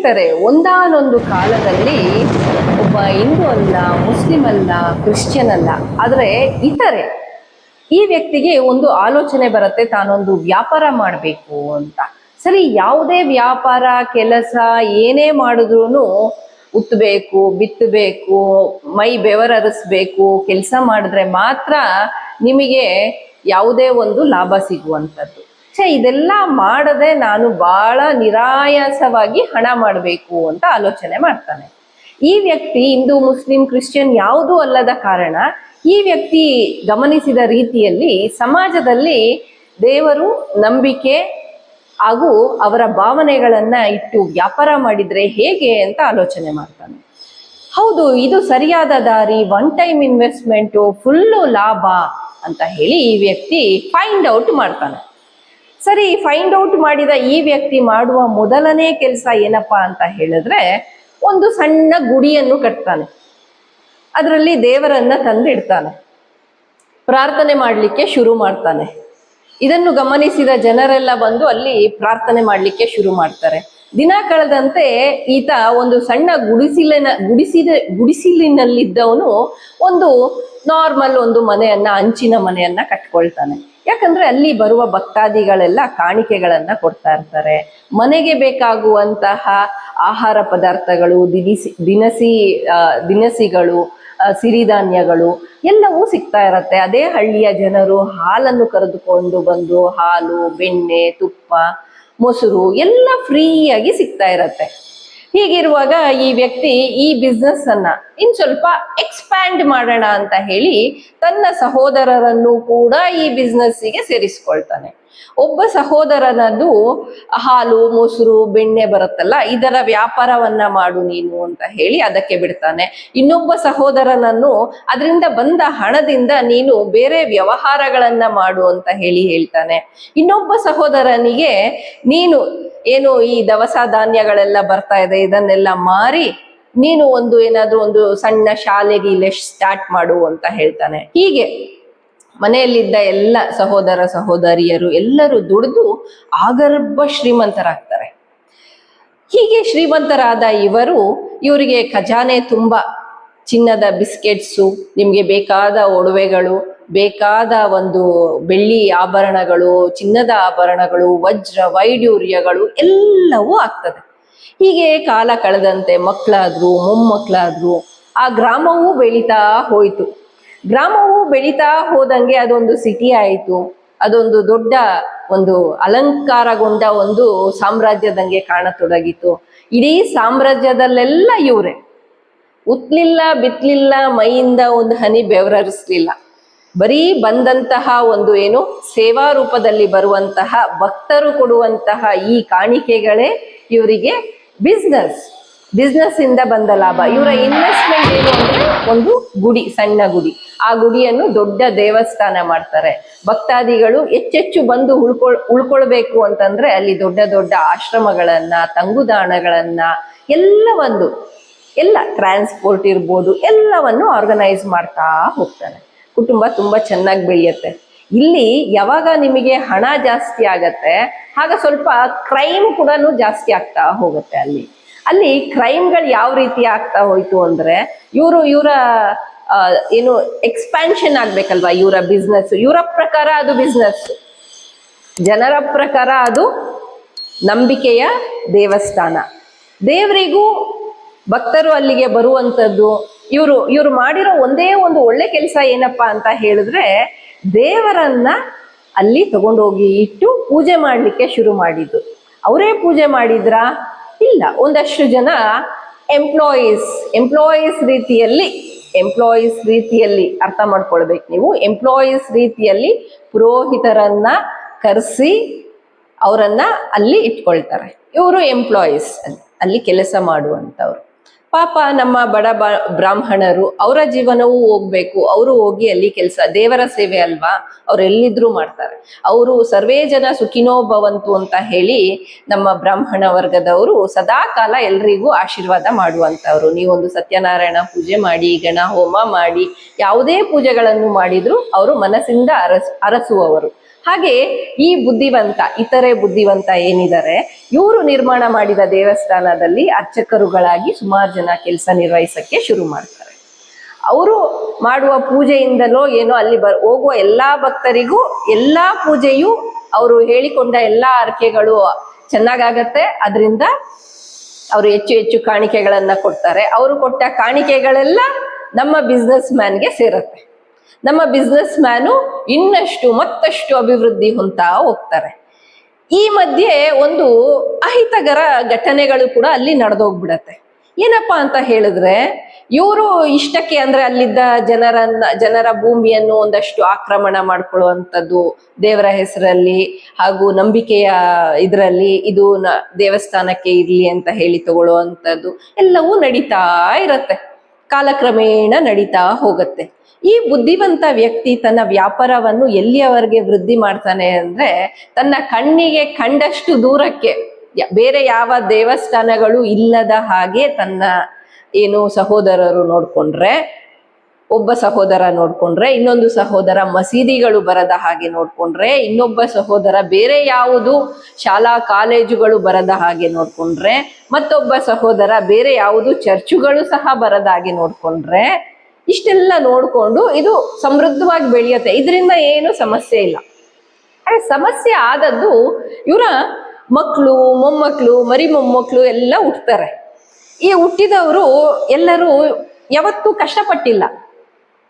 ಸ್ನೇಹಿತರೆ, ಒಂದಾನೊಂದು ಕಾಲದಲ್ಲಿ ಒಬ್ಬ ಹಿಂದೂ ಅಲ್ಲ, ಮುಸ್ಲಿಂ ಅಲ್ಲ, ಕ್ರಿಶ್ಚಿಯನ್ ಅಲ್ಲ, ಆದರೆ ಇತರೆ ಈ ವ್ಯಕ್ತಿಗೆ ಒಂದು ಆಲೋಚನೆ ಬರುತ್ತೆ, ತಾನೊಂದು ವ್ಯಾಪಾರ ಮಾಡಬೇಕು ಅಂತ. ಸರಿ, ಯಾವುದೇ ವ್ಯಾಪಾರ ಕೆಲಸ ಏನೇ ಮಾಡಿದ್ರು ಉತ್ತಬೇಕು, ಬಿತ್ತಬೇಕು, ಮೈ ಬೆವರರಿಸ್ಬೇಕು, ಕೆಲಸ ಮಾಡಿದ್ರೆ ಮಾತ್ರ ನಿಮಗೆ ಯಾವುದೇ ಒಂದು ಲಾಭ ಸಿಗುವಂಥದ್ದು. ಇದೆಲ್ಲ ಮಾಡದೆ ನಾನು ಬಹಳ ನಿರಾಯಾಸವಾಗಿ ಹಣ ಮಾಡಬೇಕು ಅಂತ ಆಲೋಚನೆ ಮಾಡ್ತಾನೆ. ಈ ವ್ಯಕ್ತಿ ಹಿಂದೂ, ಮುಸ್ಲಿಂ, ಕ್ರಿಶ್ಚಿಯನ್ ಯಾವುದೂ ಅಲ್ಲದ ಕಾರಣ ಈ ವ್ಯಕ್ತಿ ಗಮನಿಸಿದ ರೀತಿಯಲ್ಲಿ ಸಮಾಜದಲ್ಲಿ ದೇವರು, ನಂಬಿಕೆ ಹಾಗೂ ಅವರ ಭಾವನೆಗಳನ್ನ ಇಟ್ಟು ವ್ಯಾಪಾರ ಮಾಡಿದ್ರೆ ಹೇಗೆ ಅಂತ ಆಲೋಚನೆ ಮಾಡ್ತಾನೆ. ಹೌದು, ಇದು ಸರಿಯಾದ ದಾರಿ, ಒನ್ ಟೈಮ್ ಇನ್ವೆಸ್ಟ್ಮೆಂಟು, ಫುಲ್ಲು ಲಾಭ ಅಂತ ಹೇಳಿ ಈ ವ್ಯಕ್ತಿ ಫೈಂಡ್ ಔಟ್ ಮಾಡ್ತಾನೆ. ಸರಿ, ಫೈಂಡ್ ಔಟ್ ಮಾಡಿದ ಈ ವ್ಯಕ್ತಿ ಮಾಡುವ ಮೊದಲನೇ ಕೆಲಸ ಏನಪ್ಪಾ ಅಂತ ಹೇಳಿದ್ರೆ, ಒಂದು ಸಣ್ಣ ಗುಡಿಯನ್ನು ಕಟ್ತಾನೆ. ಅದರಲ್ಲಿ ದೇವರನ್ನ ತಂದಿಡ್ತಾನೆ, ಪ್ರಾರ್ಥನೆ ಮಾಡಲಿಕ್ಕೆ ಶುರು ಮಾಡ್ತಾನೆ. ಇದನ್ನು ಗಮನಿಸಿದ ಜನರೆಲ್ಲ ಬಂದು ಅಲ್ಲಿ ಪ್ರಾರ್ಥನೆ ಮಾಡಲಿಕ್ಕೆ ಶುರು ಮಾಡ್ತಾರೆ. ದಿನ ಕಳೆದಂತೆ ಈತ ಒಂದು ಸಣ್ಣ ಗುಡಿಸಿಲಿನಲ್ಲಿದ್ದವನು ಒಂದು ನಾರ್ಮಲ್ ಒಂದು ಮನೆಯನ್ನ, ಹಂಚಿನ ಮನೆಯನ್ನ ಕಟ್ಕೊಳ್ತಾನೆ. ಯಾಕಂದ್ರೆ ಅಲ್ಲಿ ಬರುವ ಭಕ್ತಾದಿಗಳೆಲ್ಲ ಕಾಣಿಕೆಗಳನ್ನ ಕೊಡ್ತಾ ಇರ್ತಾರೆ. ಮನೆಗೆ ಬೇಕಾಗುವಂತಹ ಆಹಾರ ಪದಾರ್ಥಗಳು, ದಿನಸಿಗಳು, ಸಿರಿಧಾನ್ಯಗಳು ಎಲ್ಲವೂ ಸಿಗ್ತಾ ಇರತ್ತೆ. ಅದೇ ಹಳ್ಳಿಯ ಜನರು ಹಾಲನ್ನು ಕರೆದುಕೊಂಡು ಬಂದು ಹಾಲು, ಬೆಣ್ಣೆ, ತುಪ್ಪ, ಮೊಸರು ಎಲ್ಲ ಫ್ರೀಯಾಗಿ ಸಿಗ್ತಾ ಇರತ್ತೆ. ಹೀಗಿರುವಾಗ ಈ ವ್ಯಕ್ತಿ ಈ ಬಿಸ್ನೆಸ್ ಅನ್ನ ಇನ್ ಸ್ವಲ್ಪ ಎಕ್ಸ್ಪ್ಯಾಂಡ್ ಮಾಡೋಣ ಅಂತ ಹೇಳಿ ತನ್ನ ಸಹೋದರರನ್ನು ಕೂಡ ಈ ಬಿಸ್ನೆಸ್ಸಿಗೆ ಸೇರಿಸ್ಕೊಳ್ತಾನೆ. ಒಬ್ಬ ಸಹೋದರನದ್ದು ಹಾಲು, ಮೊಸರು, ಬೆಣ್ಣೆ ಬರುತ್ತಲ್ಲ, ಇದರ ವ್ಯಾಪಾರವನ್ನ ಮಾಡು ನೀನು ಅಂತ ಹೇಳಿ ಅದಕ್ಕೆ ಬಿಡ್ತಾನೆ. ಇನ್ನೊಬ್ಬ ಸಹೋದರನನ್ನು ಅದರಿಂದ ಬಂದ ಹಣದಿಂದ ನೀನು ಬೇರೆ ವ್ಯವಹಾರಗಳನ್ನ ಮಾಡು ಅಂತ ಹೇಳಿ ಹೇಳ್ತಾನೆ. ಇನ್ನೊಬ್ಬ ಸಹೋದರನಿಗೆ ನೀನು ಏನು ಈ ದವಸ ಧಾನ್ಯಗಳೆಲ್ಲ ಬರ್ತಾ ಇದೆ, ಇದನ್ನೆಲ್ಲ ಮಾರಿ ನೀನು ಏನಾದ್ರೂ ಒಂದು ಸಣ್ಣ ಶಾಲೆಗೆ ಸ್ಟಾರ್ಟ್ ಮಾಡು ಅಂತ ಹೇಳ್ತಾನೆ. ಹೀಗೆ ಮನೆಯಲ್ಲಿದ್ದ ಎಲ್ಲ ಸಹೋದರ ಸಹೋದರಿಯರು ಎಲ್ಲರೂ ದುಡಿದು ಆಗರ್ಭ ಶ್ರೀಮಂತರಾಗ್ತಾರೆ. ಹೀಗೆ ಶ್ರೀಮಂತರಾದ ಇವರಿಗೆ ಖಜಾನೆ ತುಂಬಾ ಚಿನ್ನದ ಬಿಸ್ಕೆಟ್ಸು, ನಿಮ್ಗೆ ಬೇಕಾದ ಒಡವೆಗಳು, ಬೇಕಾದ ಒಂದು ಬೆಳ್ಳಿ ಆಭರಣಗಳು, ಚಿನ್ನದ ಆಭರಣಗಳು, ವಜ್ರ ವೈಡೂರ್ಯಗಳು ಎಲ್ಲವೂ ಆಗ್ತದೆ. ಹೀಗೆ ಕಾಲ ಕಳೆದಂತೆ ಮಕ್ಕಳಾದ್ರು, ಮೊಮ್ಮಕ್ಕಳಾದ್ರು, ಆ ಗ್ರಾಮವೂ ಬೆಳೀತಾ ಹೋಯ್ತು. ಗ್ರಾಮವು ಬೆಳೀತಾ ಹೋದಂಗೆ ಅದೊಂದು ಸಿಟಿ ಆಯಿತು. ಅದೊಂದು ದೊಡ್ಡ ಒಂದು ಅಲಂಕಾರಗೊಂಡ ಒಂದು ಸಾಮ್ರಾಜ್ಯದಂಗೆ ಕಾಣತೊಡಗಿತು. ಇಡೀ ಸಾಮ್ರಾಜ್ಯದಲ್ಲೆಲ್ಲ ಇವರೇ, ಉತ್ಲಿಲ್ಲ ಬಿತ್ಲಿಲ್ಲ, ಮೈಯಿಂದ ಒಂದು ಹನಿ ಬೆವರರಿಸ್ಲಿಲ್ಲ. ಬರೀ ಬಂದಂತಹ ಒಂದು ಸೇವಾ ರೂಪದಲ್ಲಿ ಬರುವಂತಹ ಭಕ್ತರು ಕೊಡುವಂತಹ ಈ ಕಾಣಿಕೆಗಳೇ ಇವರಿಗೆ ಬಿಸ್ನೆಸ್ ಇಂದ ಬಂದ ಲಾಭ. ಇವರ ಇನ್ವೆಸ್ಟ್ಮೆಂಟ್ ಏನು ಅಂದ್ರೆ ಒಂದು ಗುಡಿ, ಸಣ್ಣ ಗುಡಿ. ಆ ಗುಡಿಯನ್ನು ದೊಡ್ಡ ದೇವಸ್ಥಾನ ಮಾಡ್ತಾರೆ. ಭಕ್ತಾದಿಗಳು ಹೆಚ್ಚೆಚ್ಚು ಬಂದು ಉಳ್ಕೊಳ್ಬೇಕು ಅಂತಂದ್ರೆ ಅಲ್ಲಿ ದೊಡ್ಡ ದೊಡ್ಡ ಆಶ್ರಮಗಳನ್ನ, ತಂಗುದಾಣಗಳನ್ನ ಎಲ್ಲ ಟ್ರಾನ್ಸ್ಪೋರ್ಟ್ ಇರ್ಬೋದು, ಎಲ್ಲವನ್ನು ಆರ್ಗನೈಸ್ ಮಾಡ್ತಾ ಹೋಗ್ತಾರೆ. ಕುಟುಂಬ ತುಂಬಾ ಚೆನ್ನಾಗಿ ಬೆಳೆಯುತ್ತೆ. ಇಲ್ಲಿ ಯಾವಾಗ ನಿಮಗೆ ಹಣ ಜಾಸ್ತಿ ಆಗತ್ತೆ, ಆಗ ಸ್ವಲ್ಪ ಕ್ರೈಮ್ ಕೂಡ ಜಾಸ್ತಿ ಆಗ್ತಾ ಹೋಗುತ್ತೆ. ಅಲ್ಲಿ ಕ್ರೈಮ್ಗಳು ಯಾವ ರೀತಿ ಆಗ್ತಾ ಹೋಯ್ತು ಅಂದ್ರೆ, ಇವರ ಎಕ್ಸ್ಪ್ಯಾನ್ಷನ್ ಆಗ್ಬೇಕಲ್ವಾ ಇವರ ಬಿಸ್ನೆಸ್. ಇವರ ಪ್ರಕಾರ ಅದು ಬಿಸ್ನೆಸ್, ಜನರ ಪ್ರಕಾರ ಅದು ನಂಬಿಕೆಯ ದೇವಸ್ಥಾನ. ದೇವರಿಗೂ ಭಕ್ತರು ಅಲ್ಲಿಗೆ ಬರುವಂಥದ್ದು. ಇವರು ಮಾಡಿರೋ ಒಂದೇ ಒಂದು ಒಳ್ಳೆ ಕೆಲಸ ಏನಪ್ಪಾ ಅಂತ ಹೇಳಿದ್ರೆ, ದೇವರನ್ನ ಅಲ್ಲಿ ತಗೊಂಡೋಗಿ ಇಟ್ಟು ಪೂಜೆ ಮಾಡ್ಲಿಕ್ಕೆ ಶುರು ಮಾಡಿದ್ದು. ಅವರೇ ಪೂಜೆ ಮಾಡಿದ್ರಾ? ಇಲ್ಲ, ಒಂದಷ್ಟು ಜನ ಎಂಪ್ಲಾಯೀಸ್ ರೀತಿಯಲ್ಲಿ ಅರ್ಥ ಮಾಡ್ಕೊಳ್ಬೇಕು ನೀವು. ಎಂಪ್ಲಾಯೀಸ್ ರೀತಿಯಲ್ಲಿ ಪುರೋಹಿತರನ್ನ ಕರೆಸಿ ಅವರನ್ನ ಅಲ್ಲಿ ಇಟ್ಕೊಳ್ತಾರೆ. ಇವರು ಎಂಪ್ಲಾಯೀಸ್, ಅಲ್ಲಿ ಕೆಲಸ ಮಾಡುವಂಥವ್ರು. ಪಾಪ ನಮ್ಮ ಬಡ ಬ್ರಾಹ್ಮಣರು, ಅವರ ಜೀವನವೂ ಹೋಗ್ಬೇಕು, ಅವರು ಹೋಗಿ ಅಲ್ಲಿ ಕೆಲಸ, ದೇವರ ಸೇವೆ ಅಲ್ವಾ, ಅವ್ರು ಎಲ್ಲಿದ್ರೂ ಮಾಡ್ತಾರೆ. ಅವರು ಸರ್ವೇ ಜನ ಸುಖಿನೋ ಭವಂತು ಅಂತ ಹೇಳಿ ನಮ್ಮ ಬ್ರಾಹ್ಮಣ ವರ್ಗದವರು ಸದಾ ಕಾಲ ಎಲ್ರಿಗೂ ಆಶೀರ್ವಾದ ಮಾಡುವಂಥವ್ರು. ನೀವೊಂದು ಸತ್ಯನಾರಾಯಣ ಪೂಜೆ ಮಾಡಿ, ಗಣ ಹೋಮ ಮಾಡಿ, ಯಾವುದೇ ಪೂಜೆಗಳನ್ನು ಮಾಡಿದ್ರು ಅವರು ಮನಸ್ಸಿಂದ ಅರಸುವವರು. ಹಾಗೆ ಈ ಬುದ್ಧಿವಂತ, ಇತರೆ ಬುದ್ಧಿವಂತ ಏನಿದ್ದಾರೆ, ಇವರು ನಿರ್ಮಾಣ ಮಾಡಿದ ದೇವಸ್ಥಾನದಲ್ಲಿ ಅರ್ಚಕರುಗಳಾಗಿ ಸುಮಾರು ಜನ ಕೆಲಸ ನಿರ್ವಹಿಸಕ್ಕೆ ಶುರು ಮಾಡ್ತಾರೆ. ಅವರು ಮಾಡುವ ಪೂಜೆಯಿಂದಲೋ ಏನೋ ಅಲ್ಲಿ ಹೋಗುವ ಎಲ್ಲಾ ಭಕ್ತರಿಗೂ ಎಲ್ಲಾ ಪೂಜೆಯು ಅವರು ಹೇಳಿಕೊಂಡ ಎಲ್ಲಾ ಅರ್ಕೆಗಳು ಚೆನ್ನಾಗಾಗತ್ತೆ. ಅದರಿಂದ ಅವರು ಹೆಚ್ಚು ಹೆಚ್ಚು ಕಾಣಿಕೆಗಳನ್ನ ಕೊಡ್ತಾರೆ. ಅವರು ಕೊಟ್ಟ ಕಾಣಿಕೆಗಳೆಲ್ಲ ನಮ್ಮ ಬಿಸ್ನೆಸ್ ಮ್ಯಾನ್ಗೆ ಸೇರತ್ತೆ. ನಮ್ಮ ಬಿಸ್ನೆಸ್ ಮ್ಯಾನು ಇನ್ನಷ್ಟು ಮತ್ತಷ್ಟು ಅಭಿವೃದ್ಧಿ ಹೊಂದ್ತಾ ಹೋಗ್ತಾರೆ. ಈ ಮಧ್ಯೆ ಒಂದು ಅಹಿತಕರ ಘಟನೆಗಳು ಕೂಡ ಅಲ್ಲಿ ನಡೆದೋಗ್ಬಿಡತ್ತೆ. ಏನಪ್ಪಾ ಅಂತ ಹೇಳಿದ್ರೆ, ಇವರು ಇಷ್ಟಕ್ಕೆ ಅಂದ್ರೆ ಅಲ್ಲಿದ್ದ ಜನರ ಭೂಮಿಯನ್ನು ಒಂದಷ್ಟು ಆಕ್ರಮಣ ಮಾಡ್ಕೊಳ್ಳುವಂಥದ್ದು, ದೇವರ ಹೆಸರಲ್ಲಿ ಹಾಗೂ ನಂಬಿಕೆಯ ಇದರಲ್ಲಿ ಇದು ದೇವಸ್ಥಾನಕ್ಕೆ ಇರ್ಲಿ ಅಂತ ಹೇಳಿ ತಗೊಳ್ಳುವಂಥದ್ದು ಎಲ್ಲವೂ ನಡೀತಾ ಇರತ್ತೆ. ಕಾಲಕ್ರಮೇಣ ನಡೀತಾ ಹೋಗುತ್ತೆ. ಈ ಬುದ್ಧಿವಂತ ವ್ಯಕ್ತಿ ತನ್ನ ವ್ಯಾಪಾರವನ್ನು ಎಲ್ಲಿಯವರೆಗೆ ವೃದ್ಧಿ ಮಾಡ್ತಾನೆ ಅಂದ್ರೆ, ತನ್ನ ಕಣ್ಣಿಗೆ ಕಂಡಷ್ಟು ದೂರಕ್ಕೆ ಬೇರೆ ಯಾವ ದೇವಸ್ಥಾನಗಳು ಇಲ್ಲದ ಹಾಗೆ ತನ್ನ ಸಹೋದರರು ನೋಡ್ಕೊಂಡ್ರೆ, ಒಬ್ಬ ಸಹೋದರ ನೋಡ್ಕೊಂಡ್ರೆ, ಇನ್ನೊಂದು ಸಹೋದರ ಮಸೀದಿಗಳು ಬರದ ಹಾಗೆ ನೋಡ್ಕೊಂಡ್ರೆ, ಇನ್ನೊಬ್ಬ ಸಹೋದರ ಬೇರೆ ಯಾವುದು ಶಾಲಾ ಕಾಲೇಜುಗಳು ಬರದ ಹಾಗೆ ನೋಡ್ಕೊಂಡ್ರೆ, ಮತ್ತೊಬ್ಬ ಸಹೋದರ ಬೇರೆ ಯಾವುದು ಚರ್ಚುಗಳು ಸಹ ಬರದ ಹಾಗೆ ನೋಡ್ಕೊಂಡ್ರೆ, ಇಷ್ಟೆಲ್ಲ ನೋಡ್ಕೊಂಡು ಇದು ಸಮೃದ್ಧವಾಗಿ ಬೆಳೆಯುತ್ತೆ. ಇದರಿಂದ ಏನು ಸಮಸ್ಯೆ ಇಲ್ಲ. ಸಮಸ್ಯೆ ಆದದ್ದು ಇವರ ಮಕ್ಕಳು, ಮೊಮ್ಮಕ್ಕಳು, ಮರಿ ಮೊಮ್ಮಕ್ಕಳು ಎಲ್ಲ ಹುಟ್ಟುತ್ತಾರೆ. ಈ ಹುಟ್ಟಿದವರು ಎಲ್ಲರೂ ಯಾವತ್ತೂ ಕಷ್ಟಪಟ್ಟಿಲ್ಲ,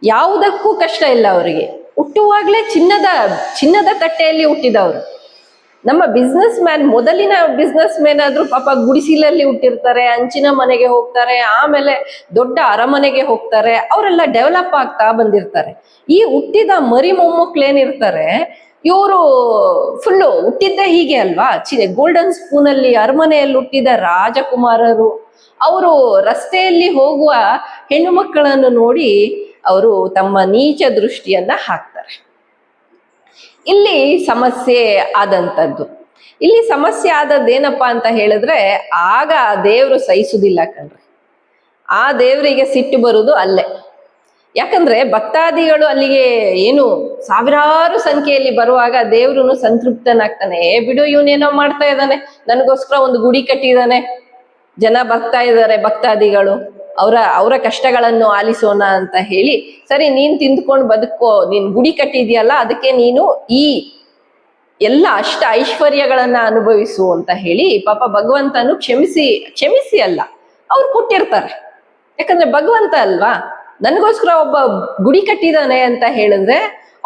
ಯಾವುದಕ್ಕೂ ಕಷ್ಟ ಇಲ್ಲ ಅವರಿಗೆ. ಹುಟ್ಟುವಾಗ್ಲೇ ಚಿನ್ನದ ತಟ್ಟೆಯಲ್ಲಿ ಹುಟ್ಟಿದವರು. ನಮ್ಮ ಬಿಸ್ನೆಸ್ ಮ್ಯಾನ್, ಮೊದಲಿನ ಬಿಸ್ನೆಸ್ ಮ್ಯಾನ್ ಆದ್ರೂ ಪಾಪ ಗುಡಿಸಿಲಲ್ಲಿ ಹುಟ್ಟಿರ್ತಾರೆ, ಅಂಚಿನ ಮನೆಗೆ ಹೋಗ್ತಾರೆ, ಆಮೇಲೆ ದೊಡ್ಡ ಅರಮನೆಗೆ ಹೋಗ್ತಾರೆ. ಅವರೆಲ್ಲ ಡೆವಲಪ್ ಆಗ್ತಾ ಬಂದಿರ್ತಾರೆ. ಈ ಹುಟ್ಟಿದ ಮರಿ ಮೊಮ್ಮಕ್ಳೇನಿರ್ತಾರೆ, ಇವರು ಫುಲ್ಲು ಹುಟ್ಟಿದ್ದೇ ಹೀಗೆ ಅಲ್ವಾ, ಗೋಲ್ಡನ್ ಸ್ಪೂನ್ ಅಲ್ಲಿ ಅರಮನೆಯಲ್ಲಿ ಹುಟ್ಟಿದ ರಾಜಕುಮಾರರು. ಅವರು ರಸ್ತೆಯಲ್ಲಿ ಹೋಗುವ ಹೆಣ್ಣು ಮಕ್ಕಳನ್ನು ನೋಡಿ ಅವರು ತಮ್ಮ ನೀಚ ದೃಷ್ಟಿಯನ್ನ ಹಾಕ್ತಾರೆ. ಇಲ್ಲಿ ಸಮಸ್ಯೆ ಆದಂಥದ್ದು. ಇಲ್ಲಿ ಸಮಸ್ಯೆ ಆದದ್ದೇನಪ್ಪಾ ಅಂತ ಹೇಳಿದ್ರೆ, ಆಗ ಆ ದೇವ್ರು ಸಹಿಸುದಿಲ್ಲ ಕಣ್ರಿ. ಆ ದೇವರಿಗೆ ಸಿಟ್ಟು ಬರುವುದು ಅಲ್ಲೇ. ಯಾಕಂದ್ರೆ ಭಕ್ತಾದಿಗಳು ಅಲ್ಲಿಗೆ ಸಾವಿರಾರು ಸಂಖ್ಯೆಯಲ್ಲಿ ಬರುವಾಗ ದೇವ್ರು ಸಂತೃಪ್ತನಾಗ್ತಾನೆ. ಬಿಡು, ಇವನೇನೋ ಮಾಡ್ತಾ ಇದ್ದಾನೆ, ನನಗೋಸ್ಕರ ಒಂದು ಗುಡಿ ಕಟ್ಟಿದಾನೆ, ಜನ ಬರ್ತಾ ಇದ್ದಾರೆ ಭಕ್ತಾದಿಗಳು, ಅವರ ಕಷ್ಟಗಳನ್ನು ಆಲಿಸೋಣ ಅಂತ ಹೇಳಿ, ಸರಿ ನೀನ್ ತಿಂದ್ಕೊಂಡು ಬದುಕೋ, ನೀನ್ ಗುಡಿ ಕಟ್ಟಿದ್ಯಲ್ಲ ಅದಕ್ಕೆ ನೀನು ಈ ಎಲ್ಲ ಐಶ್ವರ್ಯಗಳನ್ನ ಅನುಭವಿಸು ಅಂತ ಹೇಳಿ ಪಾಪ ಭಗವಂತನು ಕ್ಷಮಿಸಿ ಅಲ್ಲ, ಅವ್ರು ಕೊಟ್ಟಿರ್ತಾರೆ. ಯಾಕಂದ್ರೆ ಭಗವಂತ ಅಲ್ವಾ, ನನಗೋಸ್ಕರ ಒಬ್ಬ ಗುಡಿ ಕಟ್ಟಿದಾನೆ ಅಂತ ಹೇಳಿದ್ರೆ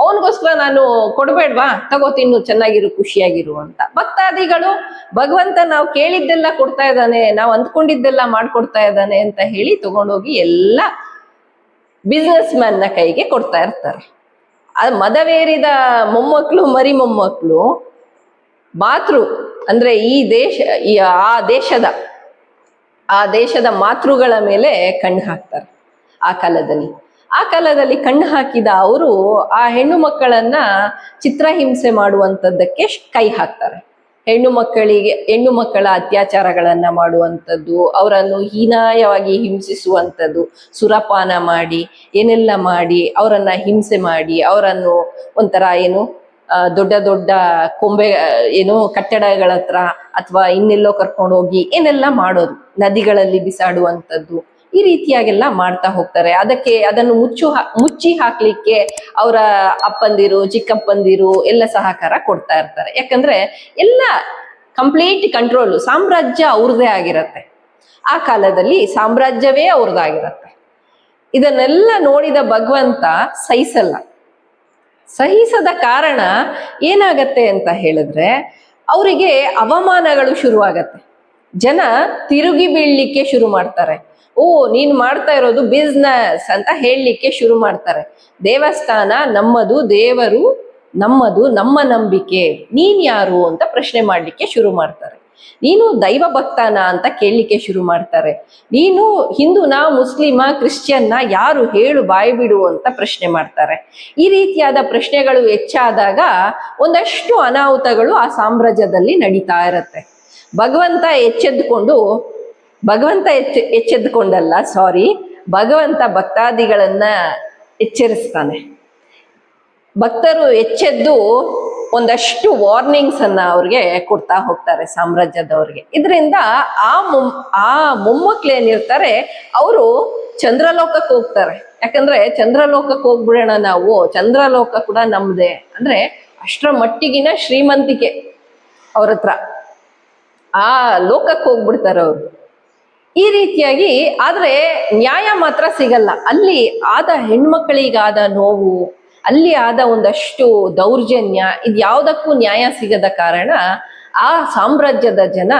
ಅವನಿಗೋಸ್ಕರ ನಾನು ಕೊಡ್ಬೇಡ್ವಾ, ತಗೋ ತಿನ್ನು, ಚೆನ್ನಾಗಿರು, ಖುಷಿಯಾಗಿರು ಅಂತ. ಭಕ್ತಾದಿಗಳು ಭಗವಂತ ನಾವು ಕೇಳಿದ್ದೆಲ್ಲ ಕೊಡ್ತಾ ಇದ್ದಾನೆ, ನಾವು ಅಂದ್ಕೊಂಡಿದ್ದೆಲ್ಲ ಮಾಡ್ಕೊಡ್ತಾ ಇದ್ದಾನೆ ಅಂತ ಹೇಳಿ ತಗೊಂಡೋಗಿ ಎಲ್ಲ ಬಿಸ್ನೆಸ್ ಮ್ಯಾನ್ ನ ಕೈಗೆ ಕೊಡ್ತಾ ಇರ್ತಾರೆ. ಮದವೇರಿದ ಮೊಮ್ಮಕ್ಕಳು, ಮರಿ ಮೊಮ್ಮಕ್ಕಳು ಅಂದ್ರೆ ಆ ದೇಶದ ಮಾತೃಗಳ ಮೇಲೆ ಕಣ್ಣು ಹಾಕ್ತಾರೆ. ಆ ಕಾಲದಲ್ಲಿ ಕಣ್ಣು ಹಾಕಿದ ಅವರು ಆ ಹೆಣ್ಣು ಮಕ್ಕಳನ್ನ ಚಿತ್ರಹಿಂಸೆ ಮಾಡುವಂಥದ್ದಕ್ಕೆ ಕೈ ಹಾಕ್ತಾರೆ. ಹೆಣ್ಣು ಮಕ್ಕಳ ಅತ್ಯಾಚಾರಗಳನ್ನ ಮಾಡುವಂಥದ್ದು, ಅವರನ್ನು ಹೀನಾಯವಾಗಿ ಹಿಂಸಿಸುವಂಥದ್ದು, ಸುರಪಾನ ಮಾಡಿ ಏನೆಲ್ಲ ಮಾಡಿ ಅವರನ್ನ ಹಿಂಸೆ ಮಾಡಿ ಅವರನ್ನು ಒಂಥರ ದೊಡ್ಡ ದೊಡ್ಡ ಕೊಂಬೆ ಕಟ್ಟಡಗಳ ಹತ್ರ ಅಥವಾ ಇನ್ನೆಲ್ಲೋ ಕರ್ಕೊಂಡು ಹೋಗಿ ಏನೆಲ್ಲ ಮಾಡೋದು, ನದಿಗಳಲ್ಲಿ ಬಿಸಾಡುವಂಥದ್ದು, ಈ ರೀತಿಯಾಗೆಲ್ಲ ಮಾಡ್ತಾ ಹೋಗ್ತಾರೆ. ಅದನ್ನು ಮುಚ್ಚಿ ಹಾಕ್ಲಿಕ್ಕೆ ಅವರ ಅಪ್ಪಂದಿರು, ಚಿಕ್ಕಪ್ಪಂದಿರು ಎಲ್ಲ ಸಹಕಾರ ಕೊಡ್ತಾ ಇರ್ತಾರೆ. ಯಾಕಂದ್ರೆ ಎಲ್ಲ ಕಂಪ್ಲೀಟ್ ಕಂಟ್ರೋಲು, ಸಾಮ್ರಾಜ್ಯ ಅವ್ರದೇ ಆಗಿರತ್ತೆ. ಆ ಕಾಲದಲ್ಲಿ ಸಾಮ್ರಾಜ್ಯವೇ ಅವ್ರದ್ದಾಗಿರತ್ತೆ. ಇದನ್ನೆಲ್ಲ ನೋಡಿದ ಭಗವಂತ ಸಹಿಸದ ಕಾರಣ ಏನಾಗತ್ತೆ ಅಂತ ಹೇಳಿದ್ರೆ, ಅವರಿಗೆ ಅವಮಾನಗಳು ಶುರುವಾಗತ್ತೆ. ಜನ ತಿರುಗಿ ಬೀಳ್ಲಿಕ್ಕೆ ಶುರು ಮಾಡ್ತಾರೆ. ನೀನ್ ಮಾಡ್ತಾ ಇರೋದು ಬಿಸ್ನೆಸ್ ಅಂತ ಹೇಳಲಿಕ್ಕೆ ಶುರು ಮಾಡ್ತಾರೆ. ದೇವಸ್ಥಾನ ನಮ್ಮದು, ದೇವರು ನಮ್ಮದು, ನಮ್ಮ ನಂಬಿಕೆ, ನೀನ್ ಯಾರು ಅಂತ ಪ್ರಶ್ನೆ ಮಾಡ್ಲಿಕ್ಕೆ ಶುರು ಮಾಡ್ತಾರೆ. ನೀನು ದೈವ ಭಕ್ತನ ಅಂತ ಕೇಳಲಿಕ್ಕೆ ಶುರು ಮಾಡ್ತಾರೆ. ನೀನು ಹಿಂದೂನಾ, ಮುಸ್ಲಿಮಾ, ಕ್ರಿಶ್ಚಿಯನ್ನ, ಯಾರು ಹೇಳು, ಬಾಯಿ ಬಿಡು ಅಂತ ಪ್ರಶ್ನೆ ಮಾಡ್ತಾರೆ. ಈ ರೀತಿಯಾದ ಪ್ರಶ್ನೆಗಳು ಹೆಚ್ಚಾದಾಗ ಒಂದಷ್ಟು ಅನಾಹುತಗಳು ಆ ಸಾಮ್ರಾಜ್ಯದಲ್ಲಿ ನಡೀತಾ ಇರತ್ತೆ. ಭಗವಂತ ಭಕ್ತಾದಿಗಳನ್ನ ಎಚ್ಚರಿಸ್ತಾನೆ. ಭಕ್ತರು ಎಚ್ಚೆದ್ದು ಒಂದಷ್ಟು ವಾರ್ನಿಂಗ್ಸ್ ಅನ್ನ ಅವ್ರಿಗೆ ಕೊಡ್ತಾ ಹೋಗ್ತಾರೆ ಸಾಮ್ರಾಜ್ಯದವ್ರಿಗೆ. ಇದರಿಂದ ಆ ಮೊಮ್ಮಕ್ಳು ಏನಿರ್ತಾರೆ ಅವರು ಚಂದ್ರಲೋಕಕ್ಕೆ ಹೋಗ್ತಾರೆ. ಯಾಕಂದ್ರೆ ಚಂದ್ರಲೋಕಕ್ಕೆ ಹೋಗ್ಬಿಡೋಣ ನಾವು, ಚಂದ್ರಲೋಕ ಕೂಡ ನಮ್ದೇ ಅಂದ್ರೆ ಅಷ್ಟರ ಮಟ್ಟಿಗಿನ ಶ್ರೀಮಂತಿಕೆ ಅವ್ರ ಹತ್ರ, ಆ ಲೋಕಕ್ಕೆ ಹೋಗ್ಬಿಡ್ತಾರೆ ಅವರು. ಈ ರೀತಿಯಾಗಿ ಆದ್ರೆ ನ್ಯಾಯ ಮಾತ್ರ ಸಿಗಲ್ಲ. ಅಲ್ಲಿ ಆದ ಹೆಣ್ಮಕ್ಳಿಗಾದ ನೋವು, ಅಲ್ಲಿ ಆದ ಒಂದಷ್ಟು ದೌರ್ಜನ್ಯ, ಇದ್ಯಾವುದಕ್ಕೂ ನ್ಯಾಯ ಸಿಗದ ಕಾರಣ ಆ ಸಾಮ್ರಾಜ್ಯದ ಜನ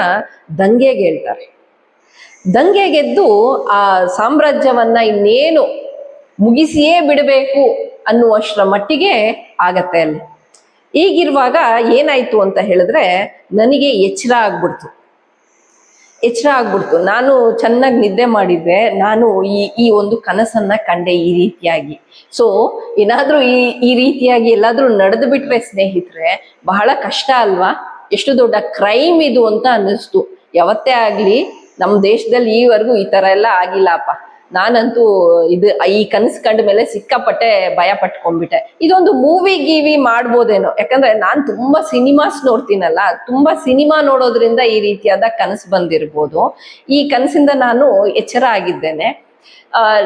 ದಂಗೆಗೇಳ್ತಾರೆ. ದಂಗೆಗೆದ್ದು ಆ ಸಾಮ್ರಾಜ್ಯವನ್ನ ಇನ್ನೇನು ಮುಗಿಸಿಯೇ ಬಿಡಬೇಕು ಅನ್ನುವಷ್ಟರ ಮಟ್ಟಿಗೆ ಆಗತ್ತೆ ಅಲ್ಲಿ. ಈಗಿರುವಾಗ ಏನಾಯ್ತು ಅಂತ ಹೇಳಿದ್ರೆ ನನಗೆ ಎಚ್ಚರ ಆಗ್ಬಿಡ್ತು. ನಾನು ಚೆನ್ನಾಗಿ ನಿದ್ದೆ ಮಾಡಿದ್ದೆ, ನಾನು ಈ ಒಂದು ಕನಸನ್ನ ಕಂಡೆ ಈ ರೀತಿಯಾಗಿ. ಸೊ ಏನಾದ್ರೂ ಈ ರೀತಿಯಾಗಿ ಎಲ್ಲಾದ್ರೂ ನಡೆದು ಬಿಟ್ರೆ ಸ್ನೇಹಿತರೆ ಬಹಳ ಕಷ್ಟ ಅಲ್ವಾ? ಎಷ್ಟು ದೊಡ್ಡ ಕ್ರೈಮ್ ಇದು ಅಂತ ಅನ್ನಿಸ್ತು. ಯಾವತ್ತೇ ಆಗ್ಲಿ ನಮ್ಮ ದೇಶದಲ್ಲಿ ಈವರೆಗೂ ಈ ತರ ಎಲ್ಲ ಆಗಿಲ್ಲಪ್ಪ. ನಾನಂತೂ ಈ ಕನಸು ಕಂಡ ಮೇಲೆ ಸಿಕ್ಕಾಪಟ್ಟೆ ಭಯ ಪಟ್ಕೊಂಡ್ಬಿಟ್ಟೆ. ಇದೊಂದು ಗೀವಿ ಮಾಡ್ಬೋದೇನೋ, ಯಾಕಂದ್ರೆ ನಾನ್ ತುಂಬಾ ಸಿನಿಮಾಸ್ ನೋಡ್ತೀನಲ್ಲ, ತುಂಬಾ ಸಿನಿಮಾ ನೋಡೋದ್ರಿಂದ ಈ ರೀತಿಯಾದ ಕನಸು ಬಂದಿರ್ಬೋದು. ಈ ಕನಸಿಂದ ನಾನು ಎಚ್ಚರ ಆಗಿದ್ದೇನೆ.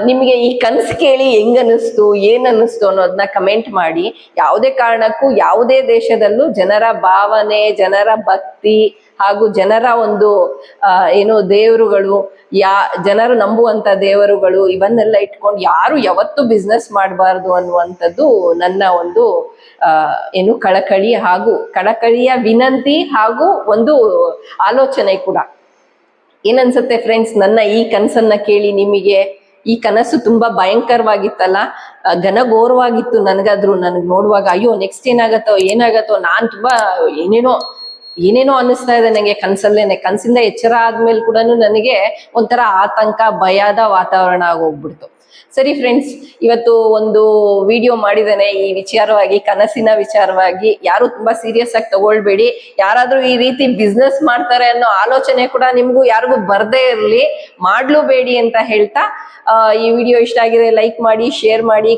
ನಿಮಗೆ ಈ ಕನಸು ಕೇಳಿ ಹೆಂಗ್ ಅನ್ನಿಸ್ತು, ಏನ್ ಅನ್ನಿಸ್ತು ಅನ್ನೋದನ್ನ ಕಮೆಂಟ್ ಮಾಡಿ. ಯಾವುದೇ ಕಾರಣಕ್ಕೂ ಯಾವುದೇ ದೇಶದಲ್ಲೂ ಜನರ ಭಾವನೆ, ಜನರ ಭಕ್ತಿ ಹಾಗೂ ಜನರ ಒಂದು ಏನು ದೇವರುಗಳು, ಜನರು ನಂಬುವಂತ ದೇವರುಗಳು ಇವನ್ನೆಲ್ಲ ಇಟ್ಕೊಂಡು ಯಾರು ಯಾವತ್ತೂ ಬಿಸ್ನೆಸ್ ಮಾಡಬಾರ್ದು ಅನ್ನುವಂಥದ್ದು ನನ್ನ ಒಂದು ಏನು ಕಳಕಳಿಯ ವಿನಂತಿ ಹಾಗೂ ಒಂದು ಆಲೋಚನೆ ಕೂಡ. ಏನನ್ಸುತ್ತೆ ಫ್ರೆಂಡ್ಸ್ ನನ್ನ ಈ ಕನಸನ್ನ ಕೇಳಿ ನಿಮಗೆ? ಈ ಕನಸು ತುಂಬಾ ಭಯಂಕರವಾಗಿತ್ತಲ್ಲ, ಘನಘೋರವಾಗಿತ್ತು. ನನಗ್ ನೋಡುವಾಗ ಅಯ್ಯೋ ನೆಕ್ಸ್ಟ್ ಏನಾಗತ್ತೋ ನಾನ್ ತುಂಬಾ ಏನೇನೋ ಅನ್ನಿಸ್ತಾ ಇದೆ ನಂಗೆ ಕನಸಿಂದ ಎಚ್ಚರ ಆದ್ಮೇಲೆ ಕೂಡ ನನಗೆ ಒಂಥರ ಆತಂಕ, ಭಯದ ವಾತಾವರಣ ಆಗೋಗ್ಬಿಡ್ತು. ಸರಿ ಫ್ರೆಂಡ್ಸ್, ಇವತ್ತು ಒಂದು ವಿಡಿಯೋ ಮಾಡಿದ್ದೇನೆ ಈ ವಿಚಾರವಾಗಿ, ಕನಸಿನ ವಿಚಾರವಾಗಿ. ಯಾರು ತುಂಬಾ ಸೀರಿಯಸ್ ಆಗಿ ತಗೊಳ್ಬೇಡಿ. ಯಾರಾದ್ರೂ ಈ ರೀತಿ ಬಿಸ್ನೆಸ್ ಮಾಡ್ತಾರೆ ಅನ್ನೋ ಆಲೋಚನೆ ಕೂಡ ನಿಮ್ಗೂ ಯಾರಿಗೂ ಬರ್ದೇ ಇರ್ಲಿ, ಮಾಡ್ಲೂಬೇಡಿ ಅಂತ ಹೇಳ್ತಾ ಈ ವಿಡಿಯೋ ಇಷ್ಟ ಆಗಿದೆ ಲೈಕ್ ಮಾಡಿ, ಶೇರ್ ಮಾಡಿ.